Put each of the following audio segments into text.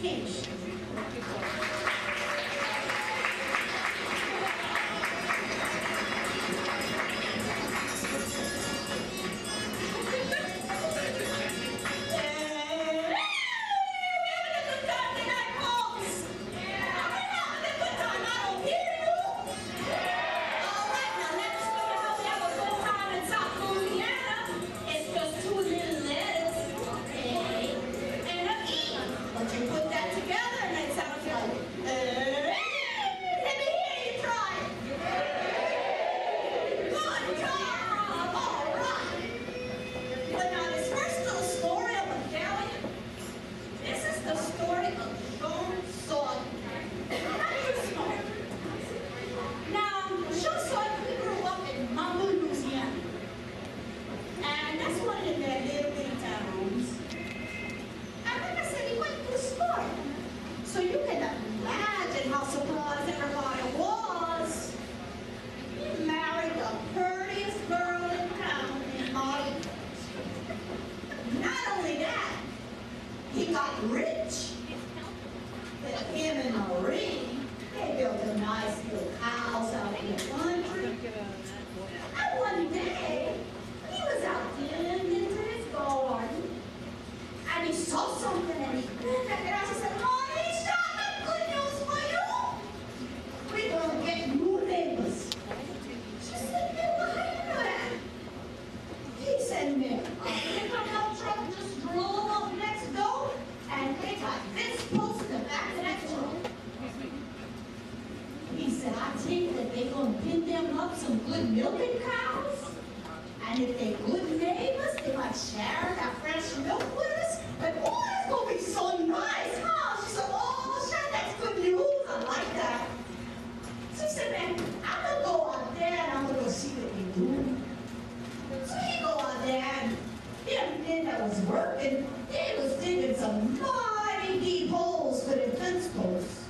Modernization. So you can imagine how surprised everybody was. He married the prettiest girl in town in Molly. Not only that, he got rich. With him and Marie, they built a nice little house out in the country. And one day, he was out tending to his garden, and he saw something, and he looked at it and he said, "Honey, stop it, good news for you. We're going to get new neighbors." She said, "Man, why do you know that?" He said, "Man, a pickup truck just drove up next door, and they got this post in the back of that truck." He said, "I think that they're going to pin them up some good milking cows, and if they're good neighbors, they might share that fresh milk with us. But oh, it's going to be so nice, huh?" She said, "Oh, sure, that's good news. I like that." So he said, "Man, I'm going to go out there and I'm going to go see what they do." So he go out there, and them men that was working, they was digging some mighty deep holes for the fence posts.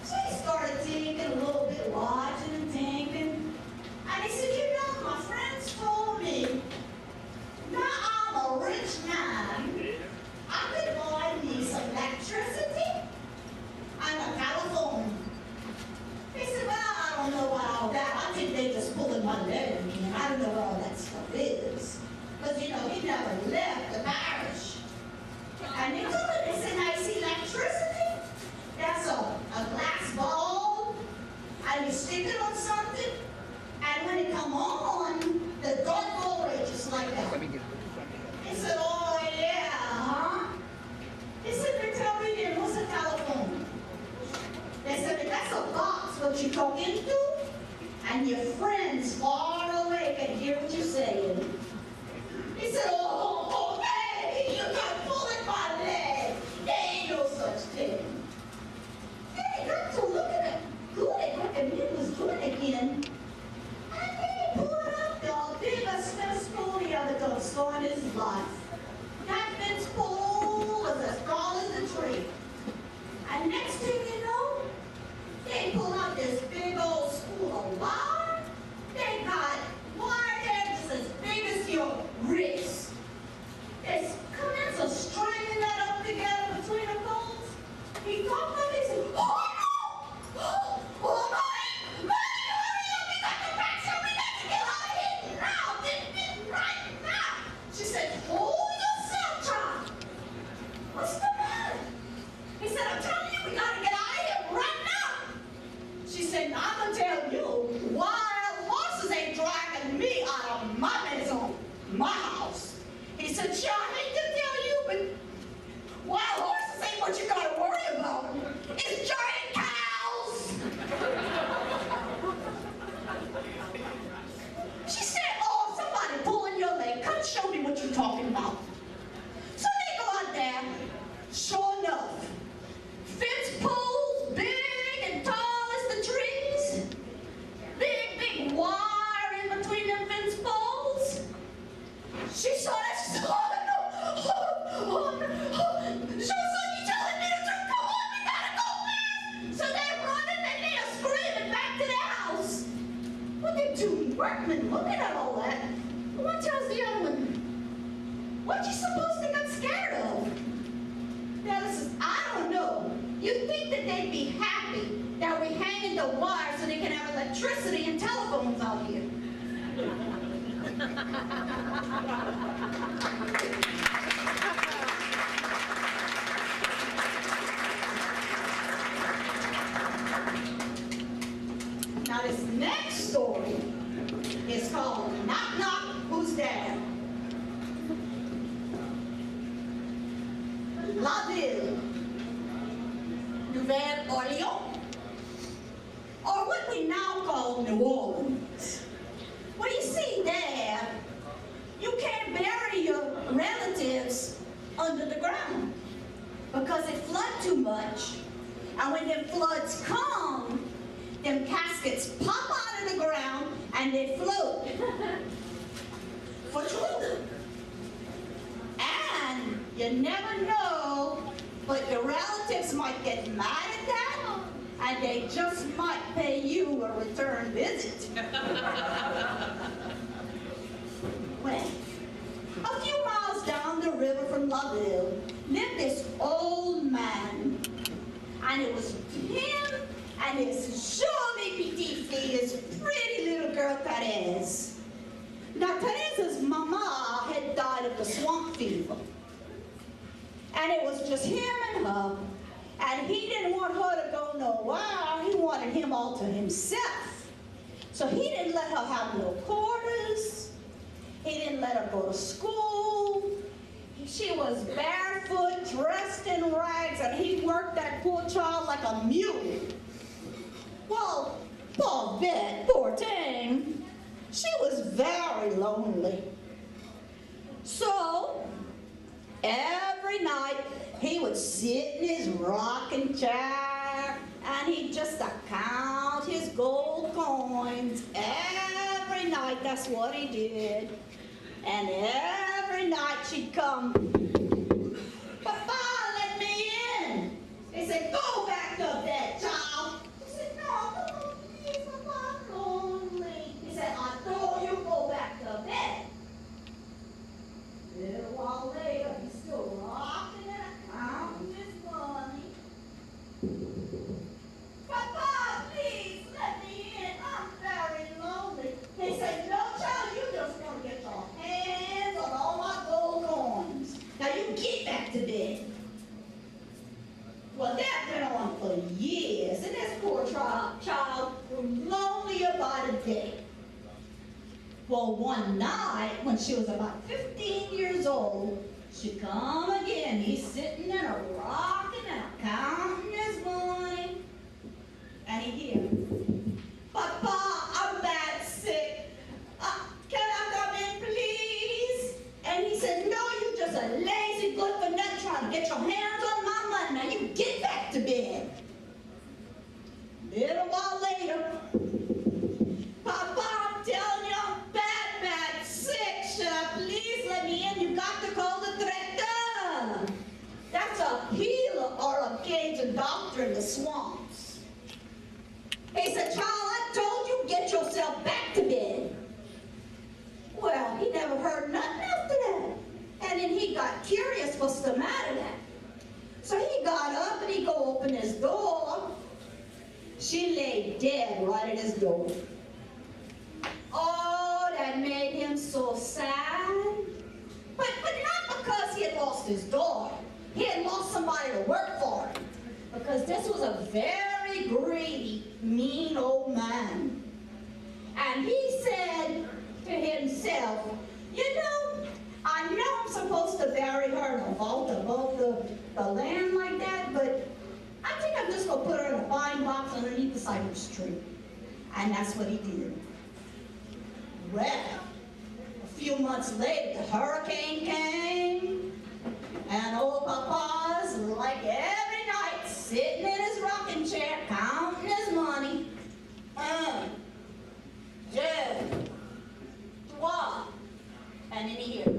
So he started thinking a little bit, watching and thinking. And he said, "You know, my friends told me, now I'm a rich man, I could buy me some electricity and a telephone." He said, "Well, I don't know about all that. I think they just pulling my leg again. I don't know what all that stuff is." Because, you know, he never left the parish. And they told him, they said, "Now you see electricity? That's a glass bulb, and you stick it on something, and when it come on, the dark go away just like that." He said, "Oh, yeah, huh?" He said, "They tell me then, what's a telephone?" They said, "That's a box what you talk into, and your friends far away can hear what you're saying." He said, "Oh, hey, you got pulling my leg. There ain't no such thing." Then he got to looking at good what the man was doing again. And then he pulled up the biggest fence pole he ever done saw in his life. That fence pole was as tall as the tree. And next thing you know, they pulled out this big old spool of wire. They got wire edges as big as your wrist. They commenced to stringing that up together between the poles. He thought about it and said, "Oh no! Oh, Mommy! Mommy, hurry up! We got the back, so we got to get out of here now! This right now!" She said, "Hold yourself, child. What's the matter?" He said, "I'm telling you, we got to get out of here right now." She said, "Now I'm going to tell you, wild horses ain't dragging me out of my maison, my house." He said, "Sure, I hate to tell you, but wild horses ain't what you got to worry about. It's giant cows." She said, "Oh, somebody pulling your leg. Come show me what you're talking about." So they go out there. Sure enough, fence poles, big and tall as the trees. Big wire in between them fence poles. She saw that. She said, "Oh, no. She said, "You telling me the truth? Come on, we gotta go fast." So they're running and they're screaming back to their house. Well, them two workmen looking at all that. One tells the other one, "What you supposed to get scared of?" Now, this is extend the wire so they can have electricity and telephones out here. Now this next story is called Knock Knock, Who's There? La Ville, Nouvelle-Orléans, or what we now call New Orleans. Well, you see there, you can't bury your relatives under the ground because it floods too much. And when the floods come, them caskets pop out of the ground and they float for true. And you never know, but your relatives might get mad at that, and they just might pay you a return visit. Well, a few miles down the river from La Ville lived this old man, and it was him and his Jolie petite fille, his pretty little girl Therese. Now Therese's mama had died of the swamp fever, and it was just him and her, and he didn't want her to go nowhere. He wanted him all to himself. So he didn't let her have no quarters. He didn't let her go to school. She was barefoot, dressed in rags, and he worked that poor child like a mule. Well, poor Bette, poor thing, she was very lonely. So, every night, he would sit in his rocking chair, and he'd just count his gold coins. Every night, that's what he did. And every night she'd come, "Papa, let me in." He said, "Go back to bed, child." He said, "No, come on, please, Papa, I'm lonely." He said, "I told you, go back to bed." A little while later, he's still rocking and counting his money. "Papa, please, let me in. I'm very lonely." He said, "No, child, you just want to get your hands on all my gold coins. Now you get back to bed." Well, that went on for years, and this poor child grew lonelier by the day. Well, one night, when she was about 15 years old, she come again. He's sitting in a rocking and counting his money. And he hears, "Papa, I'm bad sick. Can I come in, please?" And he said, "No, you just a lazy good-for-nothing trying to get your hands on my money. Now you get back to bed." Little while later, "Papa, I'm telling you, I'm bad sick. Should I please let me in? You got to call the traiteur." That's a healer or a Cajun doctor in the swamps. He said, "Child, I told you, get yourself back to bed." Well, he never heard nothing after that. And then he got curious what's the matter then. So he got up and he go open his door. She lay dead right at his door. Oh, that made him so sad. But not because he had lost his daughter. He had lost somebody to work for him. Because this was a very greedy, mean old man. And he said to himself, "You know, I know I'm supposed to bury her in a vault above the land like that, but I think I'm just going to put her in a pine box underneath the cypress tree." And that's what he did. Well, a few months later, the hurricane came, and old Papa's like every night sitting in his rocking chair, counting his money. What? And then he hear,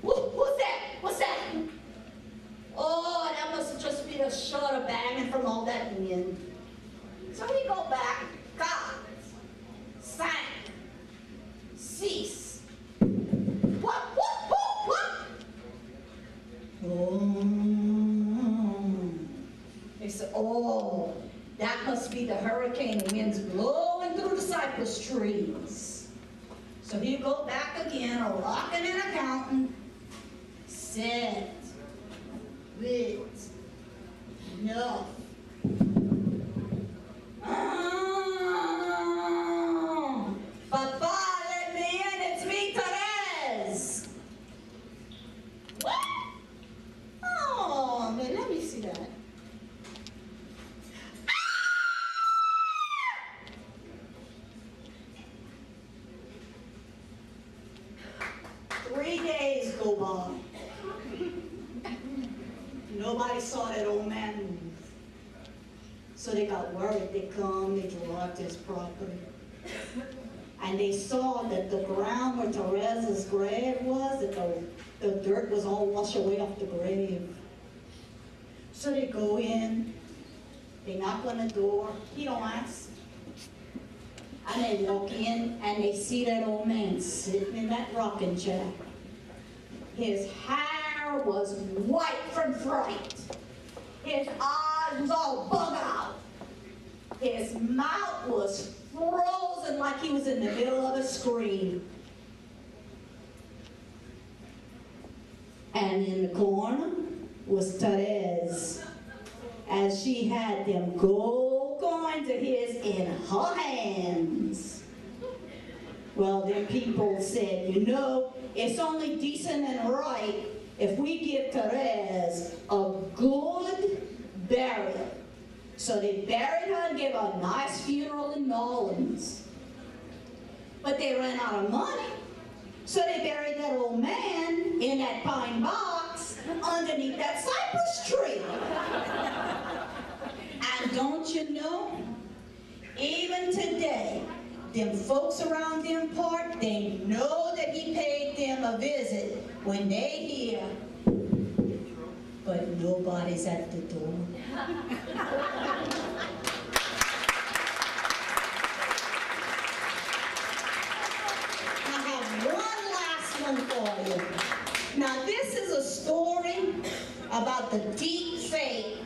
what's that? What's that? Oh, that must have just been a shutter banging from all that wind. So he go back, God, sank, cease. What? Oh. They said, "Oh, that must be the hurricane winds blowing through the cypress trees. So he'd go back again, a rocking and a counting. Set, with, enough. Papa, let me in, it's me, Therese. What? Oh, man, let me see that. 3 days go by. Nobody saw that old man move. So they got worried. They come, they drove up to his property. And they saw that the ground where Therese's grave was, that the dirt was all washed away off the grave. So they go in, they knock on the door, he don't answer. And they walk in and they see that old man sitting in that rocking chair. His hair was white from fright. His eyes was all bug out. His mouth was frozen like he was in the middle of a scream. And in the corner was Therese, as she had them gold coins of his in her hands. Well, then people said, you know, it's only decent and right if we give Therese a good burial. So they buried her and gave her a nice funeral in New Orleans. But they ran out of money. So they buried that old man in that pine box underneath that cypress tree. And don't you know, even today, them folks around them park, they know that he paid them a visit when they hear, but nobody's at the door. For you. Now this is a story about the deep faith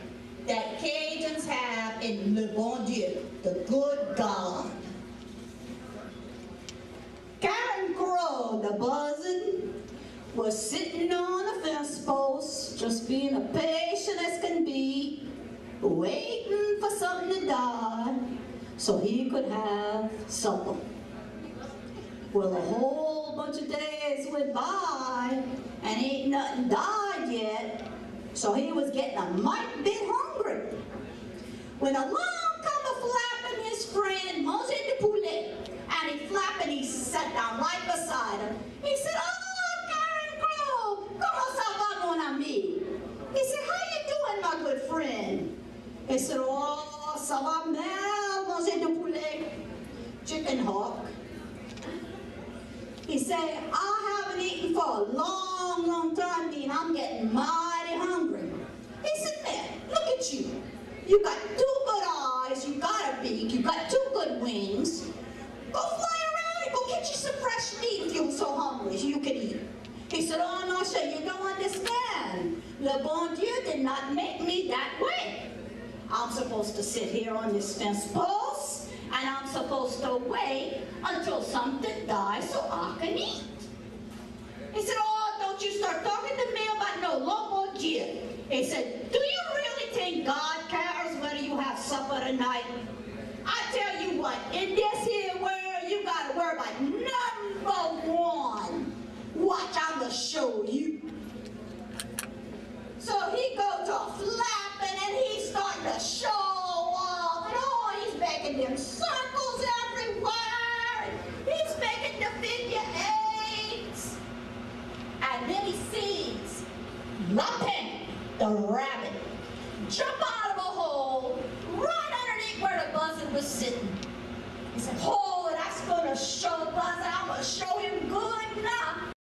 that Cajuns have in Le Bon Dieu, the good God. Karen Crow, the buzzard, was sitting on a fence post, just being as patient as can be, waiting for something to die so he could have supper. Well, a whole bunch of days went by and ain't nothing died yet, so he was getting a mighty bit hungry. When along come a flapping his friend, Monsieur de Poulet, and he flapped and he sat down right beside him. He said, "Oh, Karen Crow, comment ça va, mon ami?" He said, "How you doing, my good friend?" He said, "Oh, ça va mal, Monsieur de Poulet." Chicken hawk. He said, "I haven't eaten for a long, long time, and I'm getting mighty hungry." He said, "Man, look at you. You got 2 good eyes, you got a beak, you got 2 good wings. Go fly around and go get you some fresh meat if you're so hungry so you can eat." He said, "Oh, no, sir, you don't understand. Le Bon Dieu did not make me that way. I'm supposed to sit here on this fence post, and I'm supposed to wait until something dies so I can eat." He said, "Oh, don't you start talking to me about no Le Bon Dieu." He said, "Do you really think God cares whether you have supper tonight? I tell you what, in this here world, you got to worry about number 1. Watch, I'm going to show you." So he goes to flapping and he's starting to show off. And oh, he's making them circles everywhere. And he's making the figure 8s. And then he sees Lapin, the rabbit, jump out of a hole right underneath where the buzzard was sitting. He said, "Oh, that's going to show Buzzard. I'm going to show him good now."